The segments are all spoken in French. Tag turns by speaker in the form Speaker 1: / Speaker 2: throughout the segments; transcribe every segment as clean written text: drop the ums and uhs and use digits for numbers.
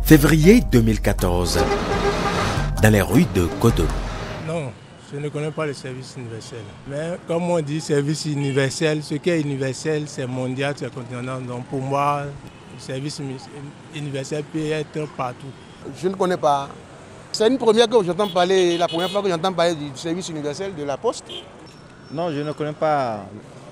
Speaker 1: Février 2014, dans les rues de Cotonou.
Speaker 2: Non, je ne connais pas le service universel. Mais comme on dit, service universel, ce qui est universel, c'est mondial, c'est continental. Donc pour moi, le service universel peut être partout.
Speaker 3: Je ne connais pas. C'est une première que j'entends parler, la première fois que j'entends parler du service universel de la Poste.
Speaker 4: Non, je ne connais pas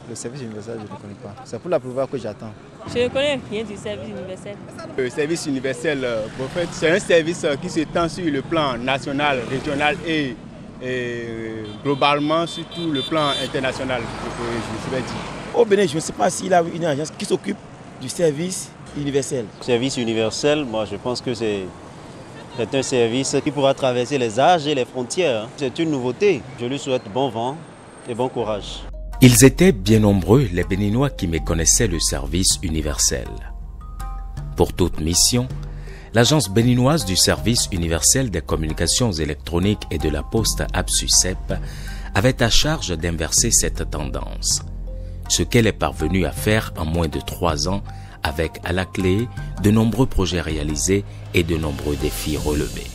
Speaker 4: le service universel, je ne connais pas. C'est pour la première fois que j'attends.
Speaker 5: Je ne connais rien du service universel.
Speaker 6: Le service universel, en fait, c'est un service qui s'étend sur le plan national, régional et globalement sur tout le plan international, je vais dire.
Speaker 7: Au Bénin, je ne sais pas s'il y a une agence qui s'occupe du service universel.
Speaker 8: Service universel, moi je pense que c'est un service qui pourra traverser les âges et les frontières. C'est une nouveauté. Je lui souhaite bon vent et bon courage.
Speaker 1: Ils étaient bien nombreux, les Béninois qui méconnaissaient le service universel. Pour toute mission, l'Agence béninoise du service universel des communications électroniques et de la poste APSUCEP avait à charge d'inverser cette tendance, ce qu'elle est parvenue à faire en moins de 3 ans avec à la clé de nombreux projets réalisés et de nombreux défis relevés.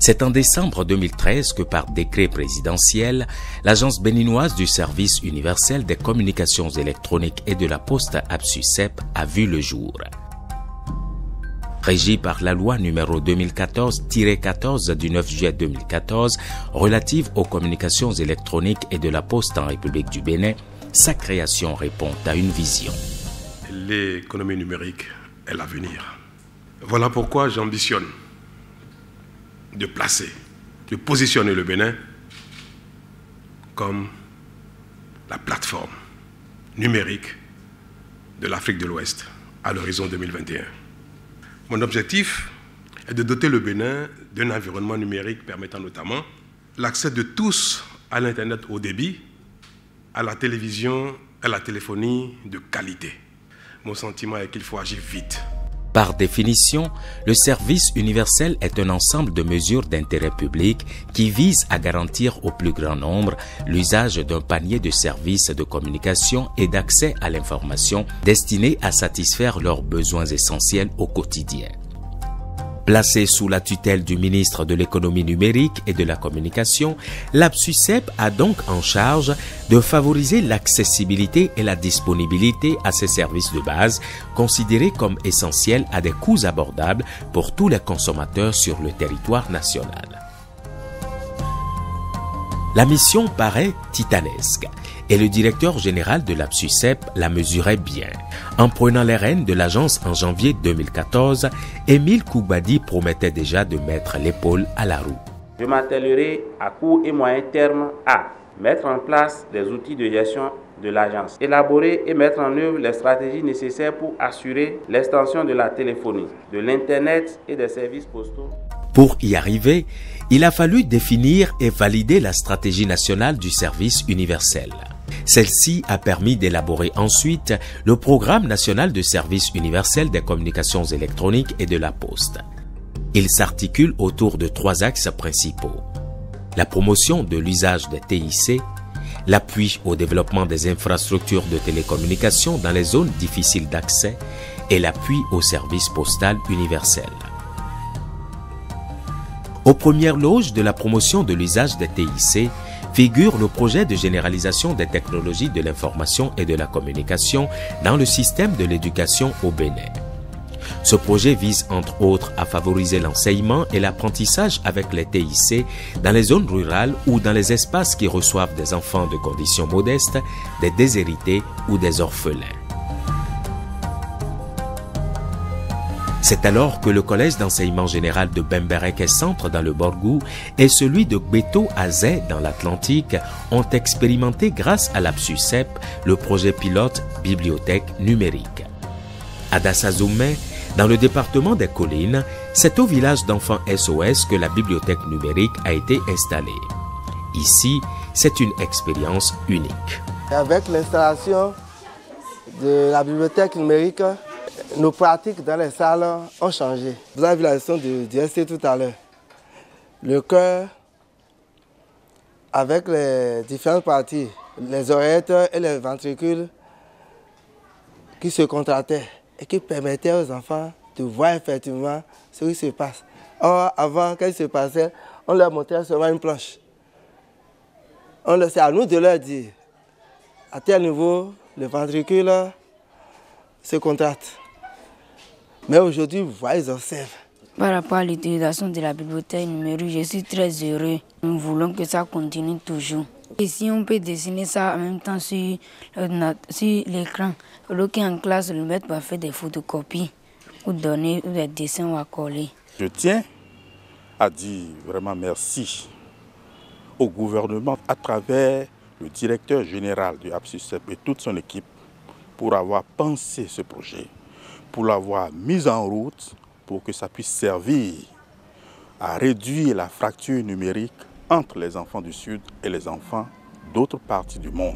Speaker 1: C'est en décembre 2013 que par décret présidentiel, l'Agence béninoise du service universel des communications électroniques et de la poste APSUCEP a vu le jour. Régie par la loi numéro 2014-14 du 9 juillet 2014 relative aux communications électroniques et de la poste en République du Bénin, sa création répond à une vision.
Speaker 9: L'économie numérique est l'avenir. Voilà pourquoi j'ambitionne de positionner le Bénin comme la plateforme numérique de l'Afrique de l'Ouest à l'horizon 2021. Mon objectif est de doter le Bénin d'un environnement numérique permettant notamment l'accès de tous à l'Internet haut débit, à la télévision, à la téléphonie de qualité. Mon sentiment est qu'il faut agir vite.
Speaker 1: Par définition, le service universel est un ensemble de mesures d'intérêt public qui visent à garantir au plus grand nombre l'usage d'un panier de services de communication et d'accès à l'information destinés à satisfaire leurs besoins essentiels au quotidien. Placée sous la tutelle du ministre de l'économie numérique et de la communication, l'APSUCEP a donc en charge de favoriser l'accessibilité et la disponibilité à ces services de base, considérés comme essentiels à des coûts abordables pour tous les consommateurs sur le territoire national. La mission paraît titanesque et le directeur général de l'APSUCEP la mesurait bien. En prenant les rênes de l'agence en janvier 2014, Émile Koubadi promettait déjà de mettre l'épaule à la roue.
Speaker 10: Je m'attellerai à court et moyen terme à mettre en place des outils de gestion de l'agence, élaborer et mettre en œuvre les stratégies nécessaires pour assurer l'extension de la téléphonie, de l'Internet et des services postaux.
Speaker 1: Pour y arriver, il a fallu définir et valider la stratégie nationale du service universel. Celle-ci a permis d'élaborer ensuite le programme national de service universel des communications électroniques et de la poste. Il s'articule autour de 3 axes principaux. La promotion de l'usage des TIC, l'appui au développement des infrastructures de télécommunications dans les zones difficiles d'accès et l'appui au service postal universel. Aux premières loges de la promotion de l'usage des TIC figure le projet de généralisation des technologies de l'information et de la communication dans le système de l'éducation au Bénin. Ce projet vise entre autres à favoriser l'enseignement et l'apprentissage avec les TIC dans les zones rurales ou dans les espaces qui reçoivent des enfants de conditions modestes, des déshérités ou des orphelins. C'est alors que le collège d'enseignement général de Bembereke Centre dans le Borgou et celui de Gbeto à Zé dans l'Atlantique ont expérimenté grâce à l'APSUCEP le projet pilote Bibliothèque numérique. À Dassazoumé, dans le département des Collines, c'est au village d'enfants SOS que la bibliothèque numérique a été installée. Ici, c'est une expérience unique.
Speaker 3: Avec l'installation de la bibliothèque numérique, nos pratiques dans les salles ont changé. Vous avez vu la leçon de DST tout à l'heure. Le cœur avec les différentes parties, les oreillettes et les ventricules qui se contractaient et qui permettaient aux enfants de voir effectivement ce qui se passe. Or, avant, quand il se passait, on leur montrait seulement une planche. C'est à nous de leur dire à tel niveau, le ventricule se contracte. Mais aujourd'hui, vous voyez, ils observent.
Speaker 11: Par rapport à l'utilisation de la bibliothèque numérique, je suis très heureux. Nous voulons que ça continue toujours. Et si on peut dessiner ça en même temps sur l'écran, alors qu'en classe, le maître va faire des photocopies ou donner des dessins ou à coller.
Speaker 12: Je tiens à dire vraiment merci au gouvernement à travers le directeur général du APSUCEP et toute son équipe pour avoir pensé ce projet, pour l'avoir mis en route pour que ça puisse servir à réduire la fracture numérique entre les enfants du Sud et les enfants d'autres parties du monde.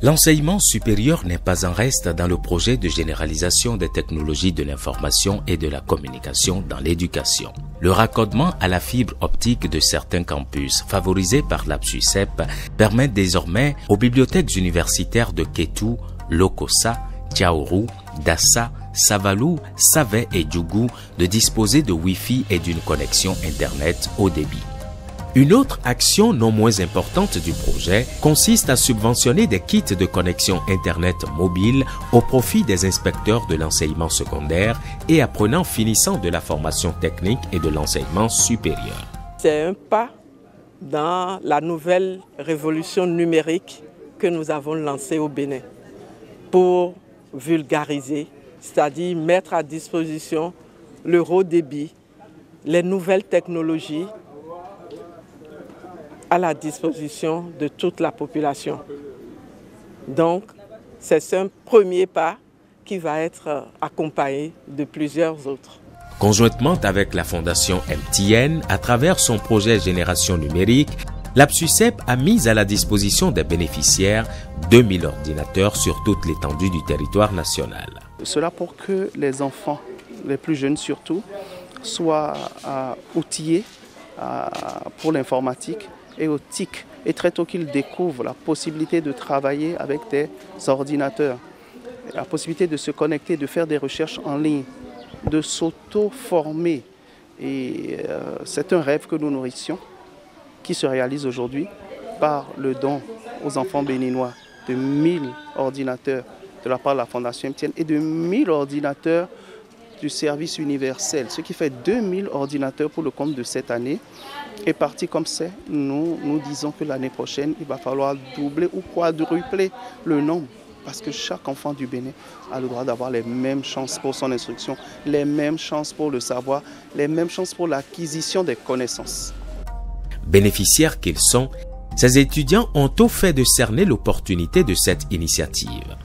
Speaker 1: L'enseignement supérieur n'est pas en reste dans le projet de généralisation des technologies de l'information et de la communication dans l'éducation. Le raccordement à la fibre optique de certains campus, favorisé par l'APSUCEP, permet désormais aux bibliothèques universitaires de Kétou, Lokossa, Tiaourou, Dassa, Savalou, Savé et Djougou de disposer de Wi-Fi et d'une connexion Internet haut débit. Une autre action non moins importante du projet consiste à subventionner des kits de connexion Internet mobile au profit des inspecteurs de l'enseignement secondaire et apprenants finissant de la formation technique et de l'enseignement supérieur.
Speaker 13: C'est un pas dans la nouvelle révolution numérique que nous avons lancée au Bénin pour vulgariser, c'est-à-dire mettre à disposition le haut débit, les nouvelles technologies à la disposition de toute la population. Donc, c'est un premier pas qui va être accompagné de plusieurs autres.
Speaker 1: Conjointement avec la Fondation MTN, à travers son projet Génération numérique, l'APSUCEP a mis à la disposition des bénéficiaires 2000 ordinateurs sur toute l'étendue du territoire national.
Speaker 14: Cela pour que les enfants, les plus jeunes surtout, soient outillés pour l'informatique et aux TIC, et très tôt qu'ils découvrent la possibilité de travailler avec des ordinateurs, la possibilité de se connecter, de faire des recherches en ligne, de s'auto-former. Et c'est un rêve que nous nourrissions, qui se réalise aujourd'hui par le don aux enfants béninois de 1000 ordinateurs de la part de la Fondation MTN et de 1000 ordinateurs du service universel, ce qui fait 2000 ordinateurs pour le compte de cette année. Et parti comme c'est, nous disons que l'année prochaine, il va falloir doubler ou quadrupler le nombre. Parce que chaque enfant du Bénin a le droit d'avoir les mêmes chances pour son instruction, les mêmes chances pour le savoir, les mêmes chances pour l'acquisition des connaissances.
Speaker 1: Bénéficiaires qu'ils sont, ces étudiants ont au fait de cerner l'opportunité de cette initiative.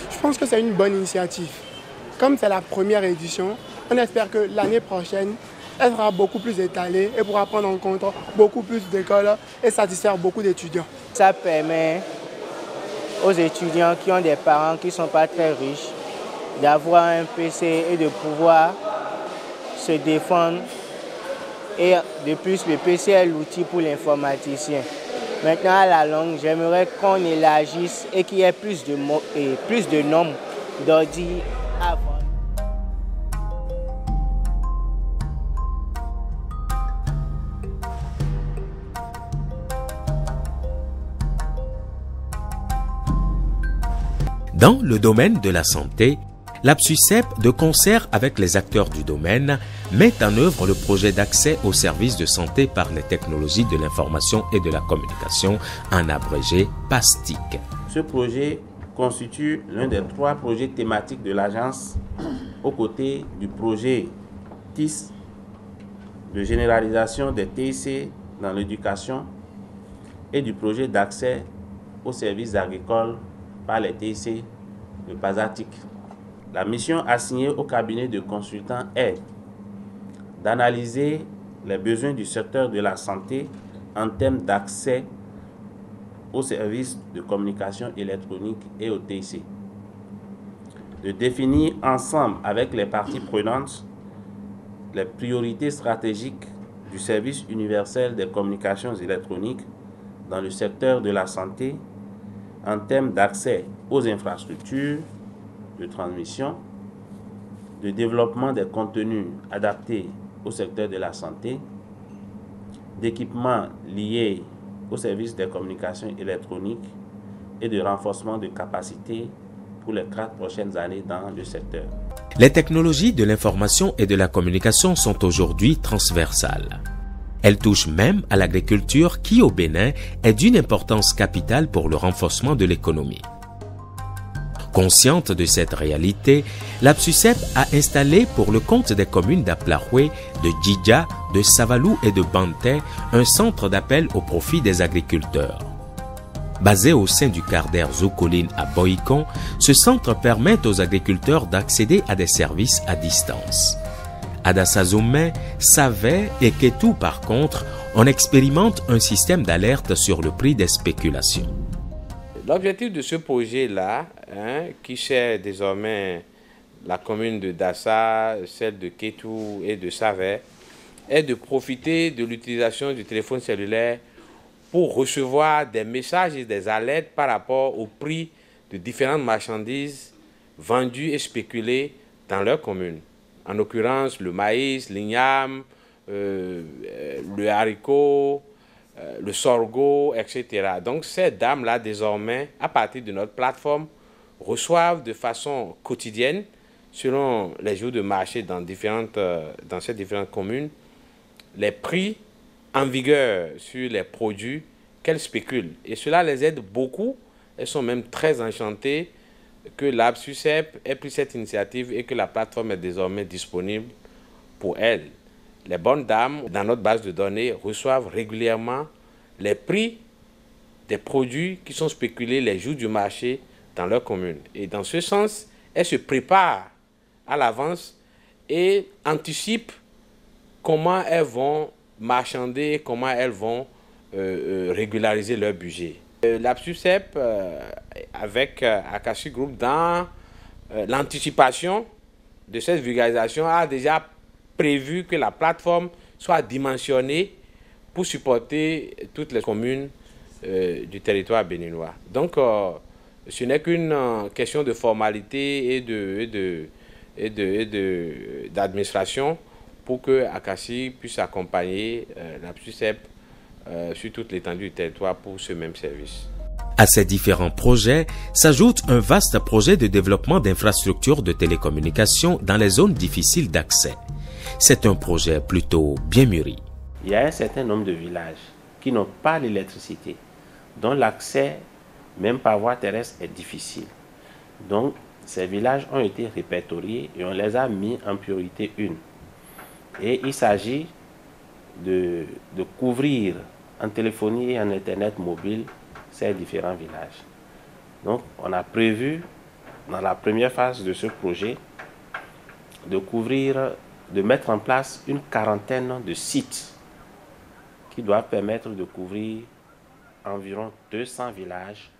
Speaker 15: Je pense que c'est une bonne initiative. Comme c'est la première édition, on espère que l'année prochaine, elle sera beaucoup plus étalée et pourra prendre en compte beaucoup plus d'écoles et satisfaire beaucoup d'étudiants.
Speaker 16: Ça permet aux étudiants qui ont des parents qui ne sont pas très riches d'avoir un PC et de pouvoir se défendre. Et de plus, le PC est l'outil pour l'informaticien. Maintenant, à la longue, j'aimerais qu'on élargisse et qu'il y ait plus de nombre d'ordi à vendre.
Speaker 1: Dans le domaine de la santé, l'APSUCEP, de concert avec les acteurs du domaine, met en œuvre le projet d'accès aux services de santé par les technologies de l'information et de la communication, en abrégé PASTIC.
Speaker 10: Ce projet constitue l'un des 3 projets thématiques de l'agence, aux côtés du projet TIS de généralisation des TIC dans l'éducation et du projet d'accès aux services agricoles par les TIC, le PASATIC. La mission assignée au cabinet de consultants est d'analyser les besoins du secteur de la santé en termes d'accès aux services de communication électronique et au TIC, de définir ensemble avec les parties prenantes les priorités stratégiques du service universel des communications électroniques dans le secteur de la santé en termes d'accès aux infrastructures de transmission, de développement des contenus adaptés au secteur de la santé, d'équipements liés au service des communications électroniques et de renforcement de capacités pour les 4 prochaines années dans le secteur.
Speaker 1: Les technologies de l'information et de la communication sont aujourd'hui transversales. Elles touchent même à l'agriculture qui, au Bénin, est d'une importance capitale pour le renforcement de l'économie. Consciente de cette réalité, l'APSUCEP a installé pour le compte des communes d'Aplaroué, de Djidja, de Savalou et de Banté un centre d'appel au profit des agriculteurs. Basé au sein du Carder Zoukoline à Boïkon, ce centre permet aux agriculteurs d'accéder à des services à distance. À Dassazoumé, Savé et Kétou, par contre, on expérimente un système d'alerte sur le prix des spéculations.
Speaker 17: L'objectif de ce projet-là, qui sert désormais la commune de Dassa, celle de Kétou et de Savé, est de profiter de l'utilisation du téléphone cellulaire pour recevoir des messages et des alertes par rapport au prix de différentes marchandises vendues et spéculées dans leur commune. En l'occurrence, le maïs, l'igname, le haricot, le sorgho, etc. Donc ces dames-là, désormais, à partir de notre plateforme, reçoivent de façon quotidienne, selon les jours de marché dans ces différentes communes, les prix en vigueur sur les produits qu'elles spéculent. Et cela les aide beaucoup. Elles sont même très enchantées que l'APSUCEP ait pris cette initiative et que la plateforme est désormais disponible pour elles. Les bonnes dames, dans notre base de données, reçoivent régulièrement les prix des produits qui sont spéculés les jours du marché dans leur commune. Et dans ce sens, elles se préparent à l'avance et anticipent comment elles vont marchander, comment elles vont régulariser leur budget. L'APSUCEP, avec Akassi Group, dans l'anticipation de cette vulgarisation, a déjà prévu que la plateforme soit dimensionnée pour supporter toutes les communes du territoire béninois. Donc, ce n'est qu'une question de formalité et d'administration pour que Akassi puisse accompagner l'APSUCEP sur toute l'étendue du territoire pour ce même service.
Speaker 1: À ces différents projets s'ajoute un vaste projet de développement d'infrastructures de télécommunications dans les zones difficiles d'accès. C'est un projet plutôt bien mûri.
Speaker 10: Il y a un certain nombre de villages qui n'ont pas l'électricité, dont l'accès, même par voie terrestre, est difficile. Donc, ces villages ont été répertoriés et on les a mis en priorité 1. Et il s'agit de couvrir en téléphonie et en Internet mobile ces différents villages. Donc, on a prévu, dans la première phase de ce projet, de mettre en place une quarantaine de sites qui doivent permettre de couvrir environ 200 villages.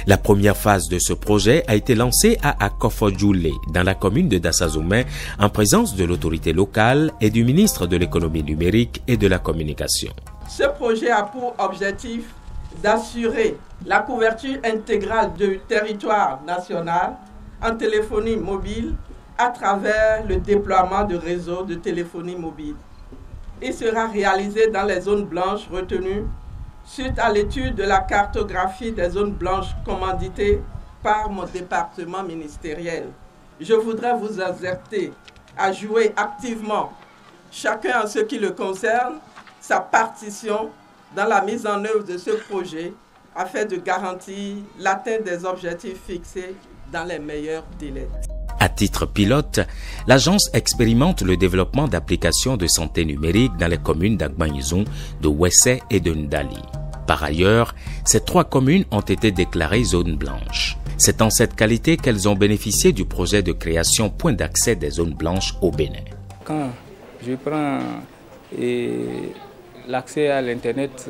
Speaker 1: La première phase de ce projet a été lancée à Akofodjoulé, dans la commune de Dassazoumé, en présence de l'autorité locale et du ministre de l'économie numérique et de la communication.
Speaker 13: Ce projet a pour objectif d'assurer la couverture intégrale du territoire national en téléphonie mobile à travers le déploiement de réseaux de téléphonie mobile. Il sera réalisé dans les zones blanches retenues suite à l'étude de la cartographie des zones blanches commanditée par mon département ministériel. Je voudrais vous exhorter à jouer activement, chacun en ce qui le concerne, sa partition dans la mise en œuvre de ce projet afin de garantir l'atteinte des objectifs fixés dans les meilleurs délais.
Speaker 1: À titre pilote, l'agence expérimente le développement d'applications de santé numérique dans les communes d'Agbanizou, de Wessé et de Ndali. Par ailleurs, ces 3 communes ont été déclarées zones blanches. C'est en cette qualité qu'elles ont bénéficié du projet de création point d'accès des zones blanches au Bénin.
Speaker 18: Quand je prends l'accès à l'Internet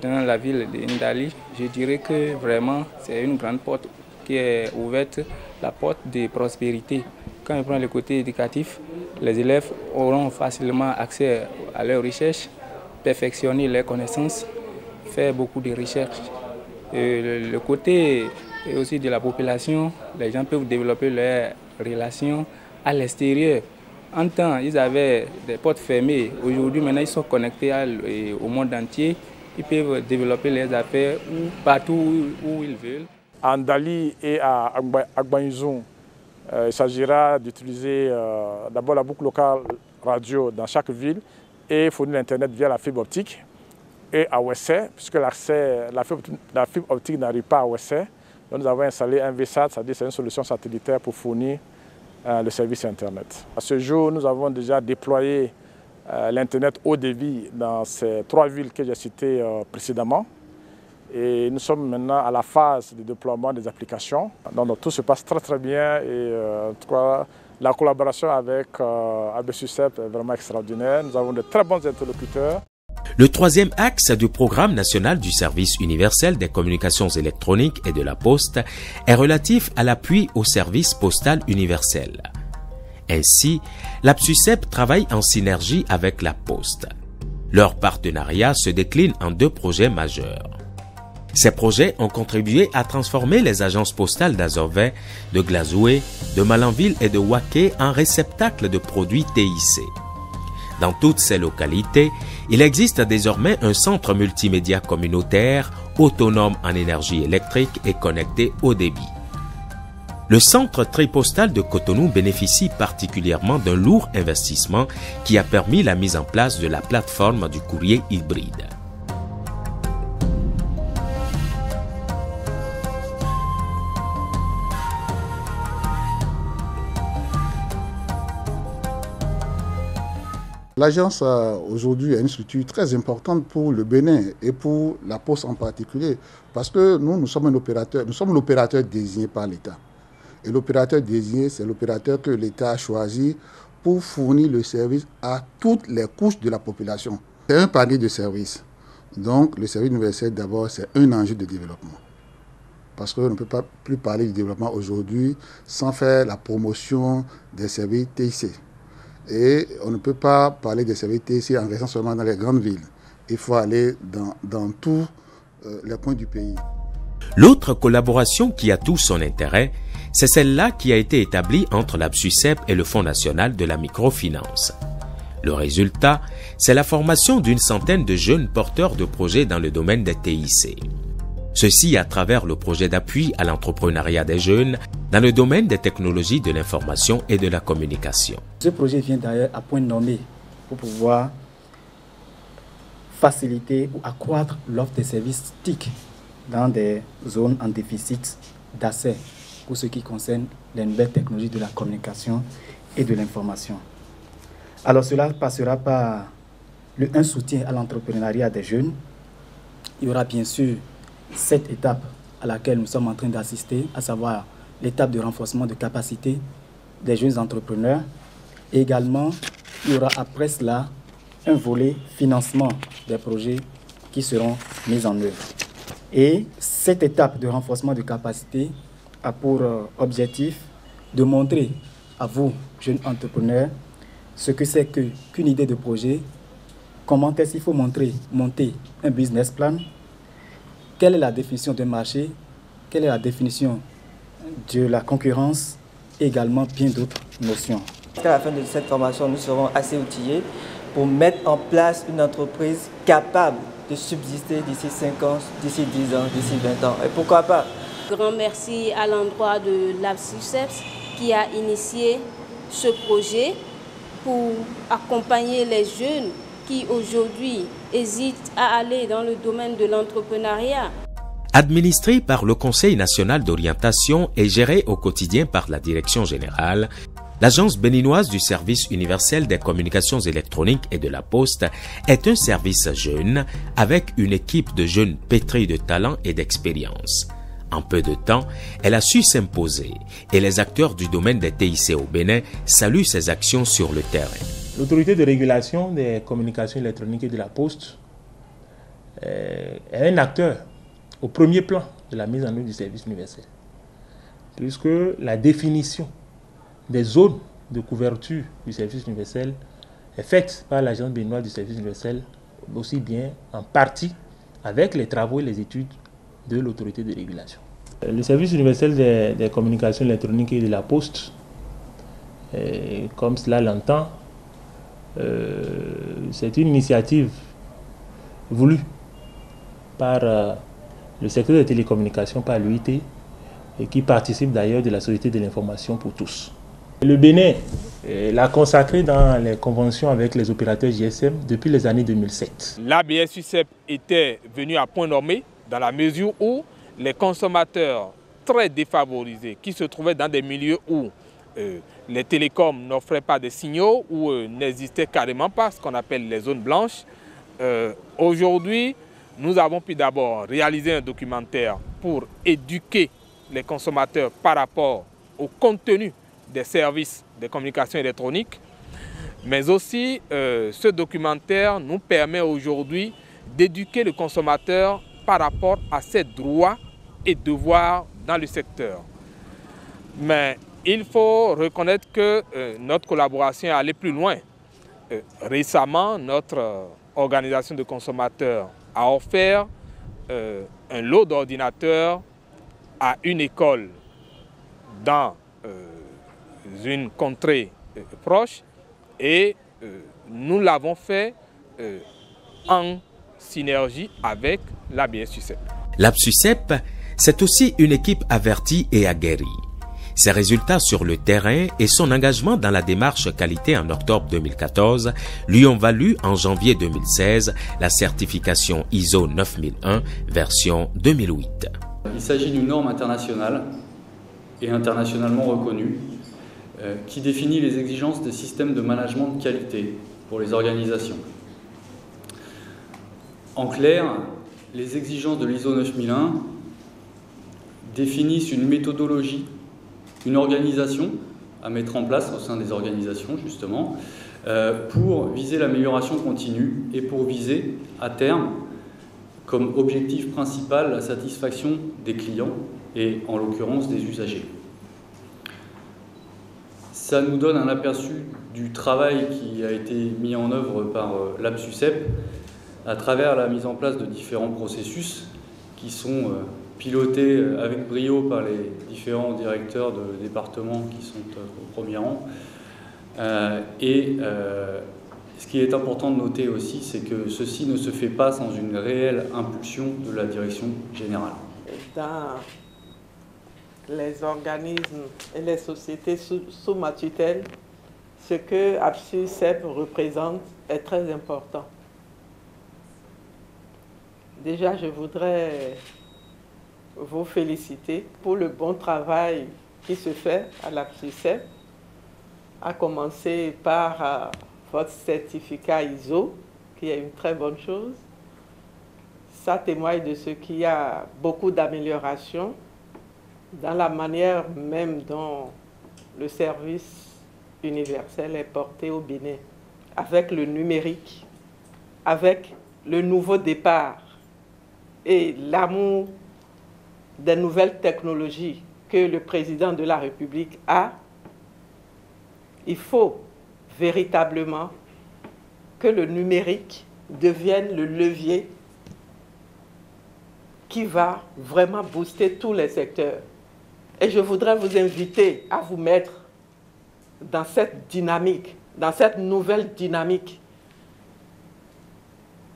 Speaker 18: dans la ville de Ndali, je dirais que vraiment c'est une grande porte qui est ouverte, la porte de prospérité. Quand on prend le côté éducatif, les élèves auront facilement accès à leurs recherches, perfectionner leurs connaissances, faire beaucoup de recherches. Et le côté aussi de la population, les gens peuvent développer leurs relations à l'extérieur. En temps, ils avaient des portes fermées. Aujourd'hui, maintenant, ils sont connectés au monde entier. Ils peuvent développer leurs affaires partout où ils veulent.
Speaker 19: À Ndali et à Agbanizou, il s'agira d'utiliser d'abord la boucle locale radio dans chaque ville et fournir l'Internet via la fibre optique. Et à Ouessé, puisque la fibre optique n'arrive pas à Ouessé, nous avons installé un VSAT, c'est-à-dire c'est une solution satellitaire pour fournir le service Internet. À ce jour, nous avons déjà déployé l'Internet haut débit dans ces 3 villes que j'ai citées précédemment. Et nous sommes maintenant à la phase de déploiement des applications. Donc tout se passe très très bien et en tout cas, la collaboration avec ABSUCEP est vraiment extraordinaire. Nous avons de très bons interlocuteurs.
Speaker 1: Le troisième axe du programme national du service universel des communications électroniques et de la poste est relatif à l'appui au service postal universel. Ainsi, l'ABSUCEP travaille en synergie avec la Poste. Leur partenariat se décline en 2 projets majeurs. Ces projets ont contribué à transformer les agences postales d'Azové, de Glazoué, de Malanville et de Waké en réceptacles de produits TIC. Dans toutes ces localités, il existe désormais un centre multimédia communautaire autonome en énergie électrique et connecté au débit. Le centre tripostal de Cotonou bénéficie particulièrement d'un lourd investissement qui a permis la mise en place de la plateforme du courrier hybride.
Speaker 20: L'agence aujourd'hui est une structure très importante pour le Bénin et pour la Poste en particulier, parce que nous sommes un opérateur, nous sommes l'opérateur désigné par l'État. Et l'opérateur désigné, c'est l'opérateur que l'État a choisi pour fournir le service à toutes les couches de la population. C'est un panier de services. Donc le service universel, d'abord, c'est un enjeu de développement. Parce qu'on ne peut pas plus parler du développement aujourd'hui sans faire la promotion des services TIC. Et on ne peut pas parler des services TIC en restant seulement dans les grandes villes. Il faut aller dans tous les coins du pays.
Speaker 1: L'autre collaboration qui a tout son intérêt, c'est celle-là qui a été établie entre l'ABSUCEP et le Fonds national de la microfinance. Le résultat, c'est la formation d'une centaine de jeunes porteurs de projets dans le domaine des TIC. Ceci à travers le projet d'appui à l'entrepreneuriat des jeunes dans le domaine des technologies de l'information et de la communication.
Speaker 21: Ce projet vient d'ailleurs à point nommé pour pouvoir faciliter ou accroître l'offre des services TIC dans des zones en déficit d'accès pour ce qui concerne les nouvelles technologies de la communication et de l'information. Alors cela passera par un soutien à l'entrepreneuriat des jeunes. Il y aura bien sûr cette étape à laquelle nous sommes en train d'assister, à savoir l'étape de renforcement de capacité des jeunes entrepreneurs. Et également, il y aura après cela un volet financement des projets qui seront mis en œuvre. Et cette étape de renforcement de capacité a pour objectif de montrer à vous, jeunes entrepreneurs, ce que c'est qu'une idée de projet, comment est-ce qu'il faut monter un business plan, quelle est la définition d'un marché, quelle est la définition de la concurrence et également bien d'autres notions.
Speaker 22: À la fin de cette formation, nous serons assez outillés pour mettre en place une entreprise capable de subsister d'ici 5 ans, d'ici 10 ans, d'ici 20 ans. Et pourquoi pas?
Speaker 5: Grand merci à l'endroit de l'ABSUCEP qui a initié ce projet pour accompagner les jeunes qui aujourd'hui hésitent à aller dans le domaine de l'entrepreneuriat.
Speaker 1: Administré par le Conseil national d'orientation et géré au quotidien par la Direction générale, l'Agence béninoise du service universel des communications électroniques et de la Poste est un service jeune avec une équipe de jeunes pétris de talent et d'expérience. En peu de temps, elle a su s'imposer et les acteurs du domaine des TIC au Bénin saluent ses actions sur le terrain.
Speaker 2: L'autorité de régulation des communications électroniques et de la Poste est un acteur au premier plan de la mise en œuvre du service universel, puisque la définition
Speaker 4: des zones de couverture du service universel est faite par l'Agence béninoise du service universel, aussi bien en partie avec les travaux et les études de l'autorité de régulation. Le service universel des communications électroniques et de la poste, comme cela l'entend, c'est une initiative voulue par le secteur des télécommunications, par l'UIT, et qui participe d'ailleurs de la Société de l'information pour tous. Le Bénin l'a consacré dans les conventions avec les opérateurs GSM depuis les années 2007.
Speaker 6: L'ABS-UCEP était venu à point nommé dans la mesure où les consommateurs très défavorisés qui se trouvaient dans des milieux où les télécoms n'offraient pas de signaux ou n'existaient carrément pas, ce qu'on appelle les zones blanches. Aujourd'hui, nous avons pu d'abord réaliser un documentaire pour éduquer les consommateurs par rapport au contenu des services de communication électronique, mais aussi ce documentaire nous permet aujourd'hui d'éduquer le consommateur par rapport à ses droits et devoirs dans le secteur. Mais il faut reconnaître que notre collaboration est allée plus loin. Récemment, notre organisation de consommateurs a offert un lot d'ordinateurs à une école dans une contrée proche et nous l'avons fait en synergie avec l'ABS-UCEP.
Speaker 1: L'ABS-UCEP, c'est aussi une équipe avertie et aguerrie. Ses résultats sur le terrain et son engagement dans la démarche qualité en octobre 2014 lui ont valu en janvier 2016 la certification ISO 9001 version 2008.
Speaker 23: Il s'agit d'une norme internationale et internationalement reconnue qui définit les exigences des systèmes de management de qualité pour les organisations. En clair, les exigences de l'ISO 9001 définissent une méthodologie, une organisation à mettre en place au sein des organisations, justement, pour viser l'amélioration continue et pour viser, à terme, comme objectif principal, la satisfaction des clients et, en l'occurrence, des usagers. Ça nous donne un aperçu du travail qui a été mis en œuvre par l'ABS-UCEP à travers la mise en place de différents processus qui sont pilotés avec brio par les différents directeurs de départements qui sont au premier rang. Ce qui est important de noter aussi, c'est que ceci ne se fait pas sans une réelle impulsion de la direction générale.
Speaker 13: Dans les organismes et les sociétés sous ma tutelle, ce que ABS-UCEP représente est très important. Déjà, je voudrais vous féliciter pour le bon travail qui se fait à l'ABS-UCEP, à commencer par votre certificat ISO, qui est une très bonne chose. Ça témoigne de ce qu'il y a beaucoup d'améliorations dans la manière même dont le service universel est porté au Bénin, avec le numérique, avec le nouveau départ et l'amour des nouvelles technologies que le président de la République a. Il faut véritablement que le numérique devienne le levier qui va vraiment booster tous les secteurs. Et je voudrais vous inviter à vous mettre dans cette dynamique, dans cette nouvelle dynamique,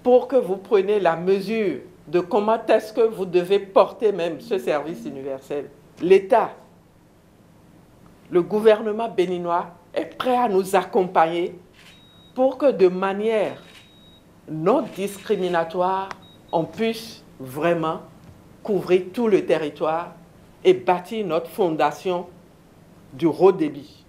Speaker 13: pour que vous preniez la mesure de comment est-ce que vous devez porter même ce service universel. L'État, le gouvernement béninois est prêt à nous accompagner pour que de manière non discriminatoire, on puisse vraiment couvrir tout le territoire et bâtir notre fondation du haut débit.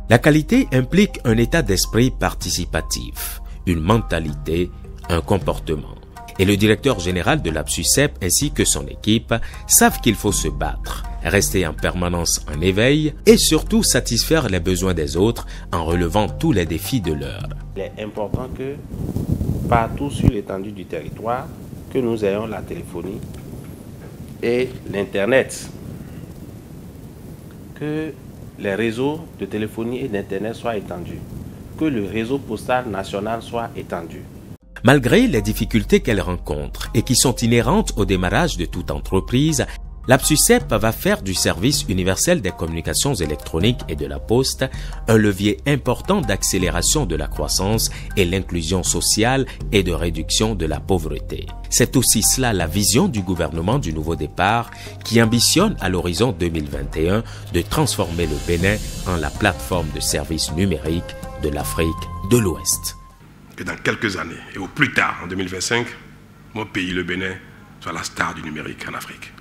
Speaker 1: La qualité implique un état d'esprit participatif, une mentalité, un comportement. Et le directeur général de l'ABS-UCEP ainsi que son équipe savent qu'il faut se battre, rester en permanence en éveil et surtout satisfaire les besoins des autres en relevant tous les défis de l'heure.
Speaker 10: Il est important que partout sur l'étendue du territoire, que nous ayons la téléphonie et l'Internet. Que les réseaux de téléphonie et d'Internet soient étendus. Que le réseau postal national soit étendu.
Speaker 1: Malgré les difficultés qu'elle rencontre et qui sont inhérentes au démarrage de toute entreprise, l'APSUCEP va faire du service universel des communications électroniques et de la poste un levier important d'accélération de la croissance et l'inclusion sociale et de réduction de la pauvreté. C'est aussi cela la vision du gouvernement du Nouveau Départ qui ambitionne à l'horizon 2021 de transformer le Bénin en la plateforme de services numériques de l'Afrique de l'Ouest.
Speaker 7: Que dans quelques années, et au plus tard en 2025, mon pays, le Bénin, soit la star du numérique en Afrique.